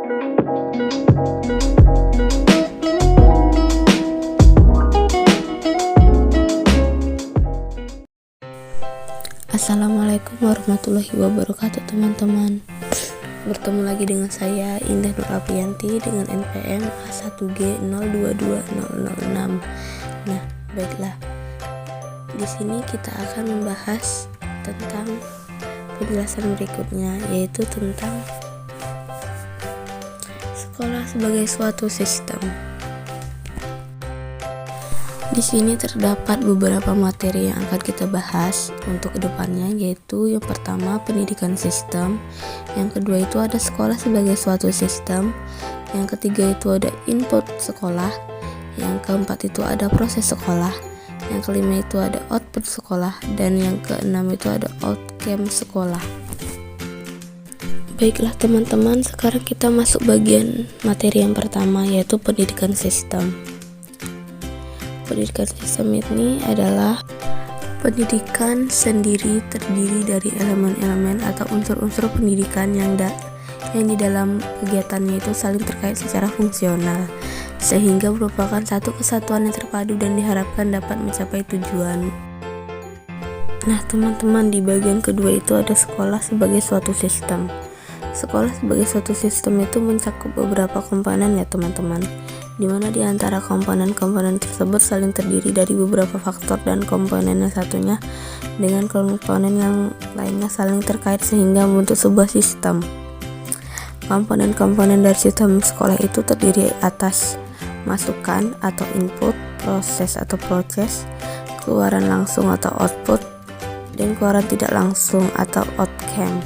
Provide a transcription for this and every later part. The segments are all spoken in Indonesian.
Assalamualaikum warahmatullahi wabarakatuh teman-teman. Bertemu lagi dengan saya Indah Nur Apriyanti dengan NPM A1G022006. Nah, baiklah. Di sini kita akan membahas tentang penjelasan berikutnya, yaitu tentang sekolah sebagai suatu sistem. Di sini terdapat beberapa materi yang akan kita bahas untuk kedepannya, yaitu yang pertama pendidikan sistem, yang kedua itu ada sekolah sebagai suatu sistem, yang ketiga itu ada input sekolah, yang keempat itu ada proses sekolah, yang kelima itu ada output sekolah, dan yang keenam itu ada outcome sekolah. Baiklah teman-teman, sekarang kita masuk bagian materi yang pertama, yaitu pendidikan sistem. Pendidikan sistem ini adalah pendidikan sendiri terdiri dari elemen-elemen atau unsur-unsur pendidikan yang di dalam kegiatannya itu saling terkait secara fungsional, sehingga merupakan satu kesatuan yang terpadu dan diharapkan dapat mencapai tujuan. Nah teman-teman, di bagian kedua itu ada sekolah sebagai suatu sistem. Sekolah sebagai suatu sistem itu mencakup beberapa komponen ya teman-teman, di mana di antara komponen-komponen tersebut saling terdiri dari beberapa faktor dan komponen yang satunya dengan komponen yang lainnya saling terkait sehingga membentuk sebuah sistem. Komponen-komponen dari sistem sekolah itu terdiri atas masukan atau input, proses atau proses, keluaran langsung atau output, dan keluaran tidak langsung atau outcome.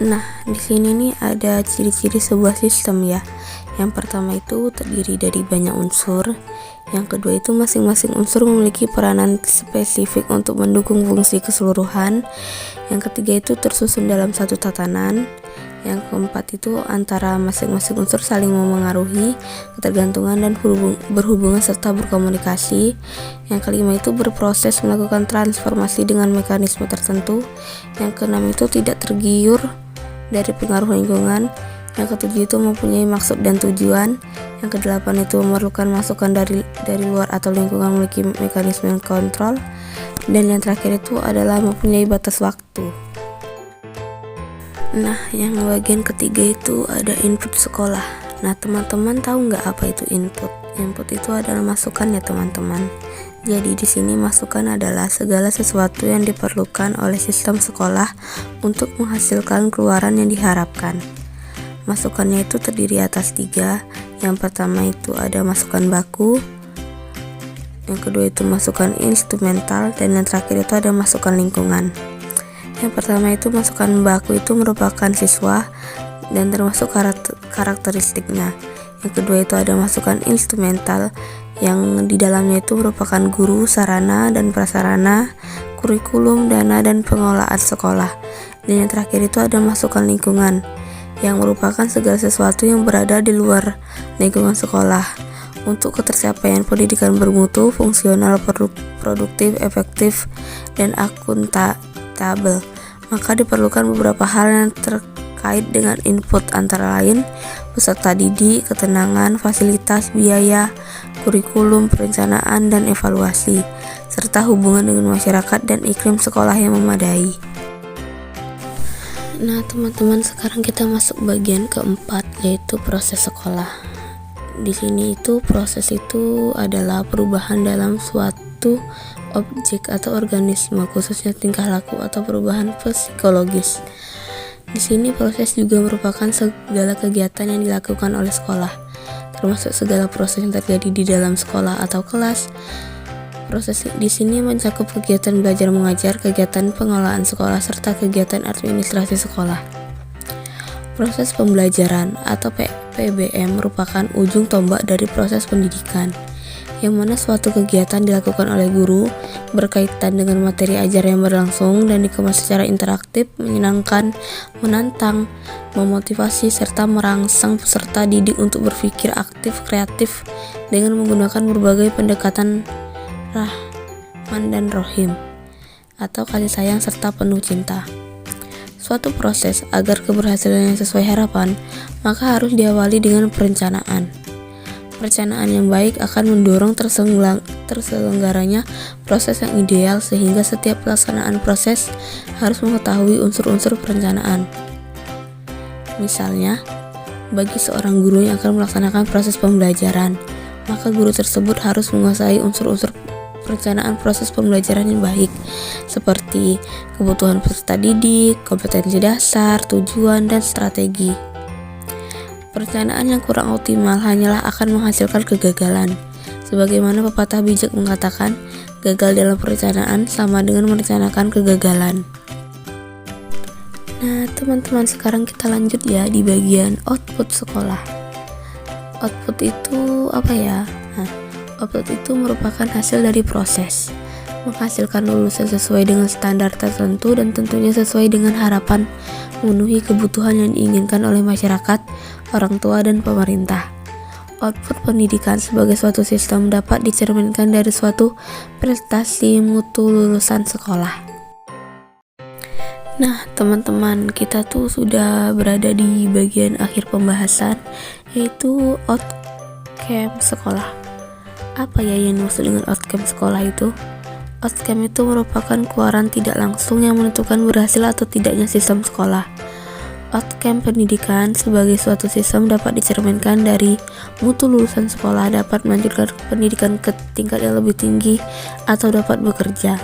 Nah, di sini nih ada ciri-ciri sebuah sistem ya. Yang pertama itu terdiri dari banyak unsur. Yang kedua itu masing-masing unsur memiliki peranan spesifik untuk mendukung fungsi keseluruhan. Yang ketiga itu tersusun dalam satu tatanan. Yang keempat itu antara masing-masing unsur saling memengaruhi, ketergantungan dan berhubungan serta berkomunikasi. Yang kelima itu berproses melakukan transformasi dengan mekanisme tertentu. Yang keenam itu tidak tergiur dari pengaruh lingkungan. Yang ketujuh itu mempunyai maksud dan tujuan. Yang kedelapan itu memerlukan masukan dari luar atau lingkungan memiliki mekanisme kontrol. Dan yang terakhir itu adalah mempunyai batas waktu. Nah, yang bagian ketiga itu ada input sekolah. Nah, teman-teman tahu nggak apa itu input? Input itu adalah masukan ya teman-teman. Jadi di sini masukan adalah segala sesuatu yang diperlukan oleh sistem sekolah untuk menghasilkan keluaran yang diharapkan. Masukannya itu terdiri atas 3. Yang pertama itu ada masukan baku, yang kedua itu masukan instrumental, dan yang terakhir itu ada masukan lingkungan. Yang pertama itu masukan baku itu merupakan siswa dan termasuk karakteristiknya. Yang kedua itu ada masukan instrumental yang di dalamnya itu merupakan guru, sarana dan prasarana, kurikulum, dana, dan pengelolaan sekolah. Dan yang terakhir itu ada masukan lingkungan yang merupakan segala sesuatu yang berada di luar lingkungan sekolah untuk ketercapaian pendidikan bermutu, fungsional, produktif, efektif, dan akuntabel. Maka diperlukan beberapa hal yang terkait dengan input, antara lain peserta didik, ketenangan, fasilitas, biaya, kurikulum, perencanaan, dan evaluasi, serta hubungan dengan masyarakat dan iklim sekolah yang memadai. Nah teman-teman, sekarang kita masuk bagian keempat, yaitu proses sekolah. Di sini itu proses itu adalah perubahan dalam suatu objek atau organisme, khususnya tingkah laku atau perubahan psikologis. Di sini proses juga merupakan segala kegiatan yang dilakukan oleh sekolah, termasuk segala proses yang terjadi di dalam sekolah atau kelas. Proses di sini mencakup kegiatan belajar mengajar, kegiatan pengelolaan sekolah, serta kegiatan administrasi sekolah. Proses pembelajaran atau PBM merupakan ujung tombak dari proses pendidikan, yang mana suatu kegiatan dilakukan oleh guru berkaitan dengan materi ajar yang berlangsung dan dikemas secara interaktif, menyenangkan, menantang, memotivasi, serta merangsang peserta didik untuk berpikir aktif, kreatif, dengan menggunakan berbagai pendekatan Rahman dan Rohim atau kasih sayang serta penuh cinta. suatu proses agar keberhasilannya sesuai harapan, maka harus diawali dengan perencanaan. Perencanaan yang baik akan mendorong terselenggaranya proses yang ideal, sehingga setiap pelaksanaan proses harus mengetahui unsur-unsur perencanaan. Misalnya, bagi seorang guru yang akan melaksanakan proses pembelajaran, maka guru tersebut harus menguasai unsur-unsur perencanaan proses pembelajaran yang baik, seperti kebutuhan peserta didik, kompetensi dasar, tujuan, dan strategi. Perencanaan yang kurang optimal hanyalah akan menghasilkan kegagalan. Sebagaimana pepatah bijak mengatakan, gagal dalam perencanaan sama dengan merencanakan kegagalan. Nah, teman-teman, sekarang kita lanjut ya di bagian output sekolah. Output itu apa ya? Nah, output itu merupakan hasil dari proses menghasilkan lulusan sesuai dengan standar tertentu dan tentunya sesuai dengan harapan, memenuhi kebutuhan yang diinginkan oleh masyarakat, orang tua, dan pemerintah. Output pendidikan sebagai suatu sistem dapat dicerminkan dari suatu prestasi mutu lulusan sekolah. Nah, teman-teman, kita tuh sudah berada di bagian akhir pembahasan, yaitu outcome sekolah. Apa ya yang dimaksud dengan outcome sekolah itu? Outcome itu merupakan keluaran tidak langsung yang menentukan berhasil atau tidaknya sistem sekolah. Outcome pendidikan sebagai suatu sistem dapat dicerminkan dari mutu lulusan sekolah, dapat melanjutkan pendidikan ke tingkat yang lebih tinggi, atau dapat bekerja.